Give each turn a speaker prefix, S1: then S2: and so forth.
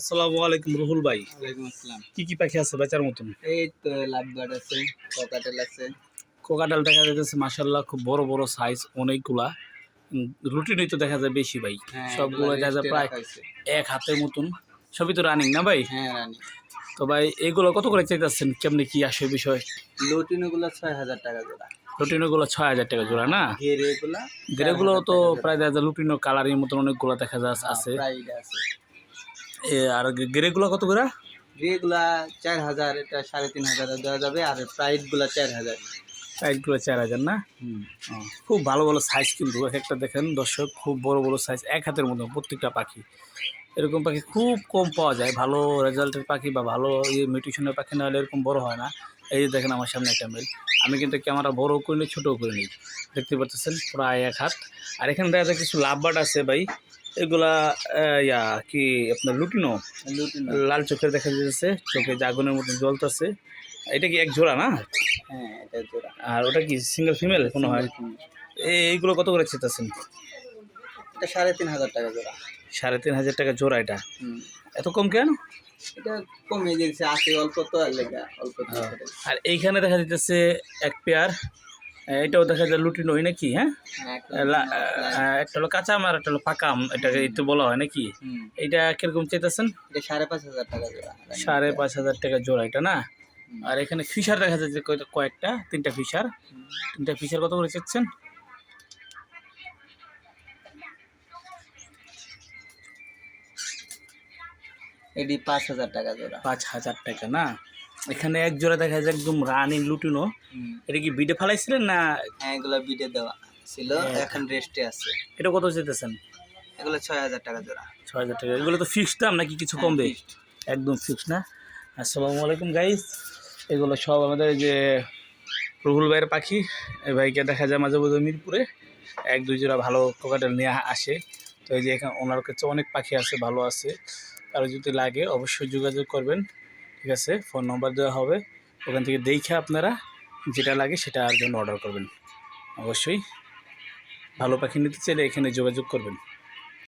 S1: আসসালামু আলাইকুম রুহুল ভাই।
S2: ওয়ালাইকুম আসসালাম।
S1: কি পাখি আছে বেচার মতন?
S2: এই তো লাভ বার্ড আছে, ককাটেল আছে।
S1: কোকাটাল দেখা যাচ্ছে মাশাআল্লাহ, খুব বড় বড় সাইজ অনেকগুলা। রুটিনই তো দেখা যায় বেশি ভাই,
S2: হ্যাঁ, এগুলা
S1: সবগুলো দেখা যায়
S2: রেস্টে
S1: প্রায়
S2: রাখা হইছে।
S1: এক হাতের মতন। সবই তো রানিং না ভাই?
S2: হ্যাঁ, রানী।
S1: তো ভাই এগুলো কত করে চাইতেছেন, কেমনি কি আসে বিষয়?
S2: লটিনোগুলা ৬,০০০ টাকা জোড়া।
S1: লুটিনোগুলো ৬,০০০ টাকা জোড়া না?
S2: গেরেগুলা
S1: গ্রেগুলো
S2: ৪,০০০
S1: তো
S2: টাকা জোড়া।
S1: প্রায় দেখা যায় লুটিনো কালারের মতন অনেকগুলো দেখা যায়
S2: হ্যাঁ,
S1: আছে।
S2: প্রাইড আছে।
S1: আর গ্রেগুলো কত করে?
S2: গ্রেগুলা ৪,০০০, এটা ৩,৫০০ দেওয়া যাবে। আর প্রাইডগুলা ৪,০০০।
S1: সাইজগুলো ৪,০০০ না? ও, খুব ভালো ভালো সাইজ, কিন্তু এক একটা দেখেন দর্শক, খুব বড় বড় সাইজ, এক হাতের মতো প্রত্যেকটা পাখি। এরকম পাখি খুব কম পাওয়া যায়, ভালো রেজাল্টের পাখি বা ভালো মিউটেশনের পাখি না হলে এরকম বড় হয় না। এই যে দেখেন আমার সামনে একটা মেল, আমি কিন্তু ক্যামেরা বড়ও করে নিই, ছোটোও করে নিই, দেখতে পাচ্ছেন প্রায় এক হাত। আর এখানে দেখা যায় কিছু লাভ বার্ড আছে ভাই, এগুলা কি আপনার লুটিনো,
S2: লুটিনো।
S1: লাল চোখের দেখা যাচ্ছে, চোখে আগুনের মতন জ্বলতেছে। এটা কি এক জোড়া না?
S2: হ্যাঁ, এটা জোড়া।
S1: আর ওটা কি সিঙ্গেল ফিমেল কোনো হয়?
S2: Single female.
S1: এইগুলো কত করে চেতেছেন?
S2: এটা ৩,৫০০ টাকা জোড়া।
S1: ৩,৫০০ টাকা জোড়া এটা?
S2: হুম।
S1: এত কম কেন?
S2: এটা কমে গেছে, আছে অল্প তো, আর লেগা অল্প তো।
S1: আর এইখানে দেখা যাচ্ছে এক পেয়ার, এটাও দেখা যায় লুটিনোই নাকি? হ্যাঁ,
S2: হ্যাঁ,
S1: একটা হলো কাঁচা আম আর একটা হলো পাকা আম, এটাকে একটু বলা হয় নাকি? এইটা কিরকম চেতেছেন?
S2: এটা ৫,৫০০ টাকা জোড়া।
S1: ৫,৫০০ টাকা জোড়া এটা না? আর এখানে ফিশার দেখা যাচ্ছে কয়েকটা, তিনটা ফিশার কত করে চেচ্ছেন?
S2: এটি ৫,০০০ টাকা জোড়া।
S1: ৫,০০০ টাকা না? এখানে এক জোড়া দেখা যায় একদম রানিং লুটিনো। এটা কি বিডে ফালাইছিলেন না?
S2: হ্যাঁ, এগুলো বিটে দেওয়া ছিল, এখন রেস্টে আছে।
S1: এটা কত চেতেছেন?
S2: এগুলো ৬,০০০ টাকা জোড়া।
S1: ৬,০০০ টাকা। এগুলো তো ফিক্সড দাম নাকি কিছু কমবে? একদম ফিক্সড না? আসসালামু আলাইকুম গাইস, এগুলো সব আমাদের যে রুহুল ভাইয়ের পাখি। এই ভাইকে দেখা যায় মাঝে মাঝে মিরপুরে এক দুই জোড়া ভালো কোকাটেল নিয়ে আসে। তো এই যে এখানে ওনার কাছে অনেক পাখি আছে, ভালো আছে। কারো যদি লাগে অবশ্যই যোগাযোগ করবেন, ঠিক আছে? ফোন নম্বর দেওয়া হবে, ওখান থেকে দেখে আপনারা যেটা লাগে সেটার জন্য অর্ডার করবেন। অবশ্যই ভালো পাখি নিতে চাইলে এখানে যোগাযোগ করবেন।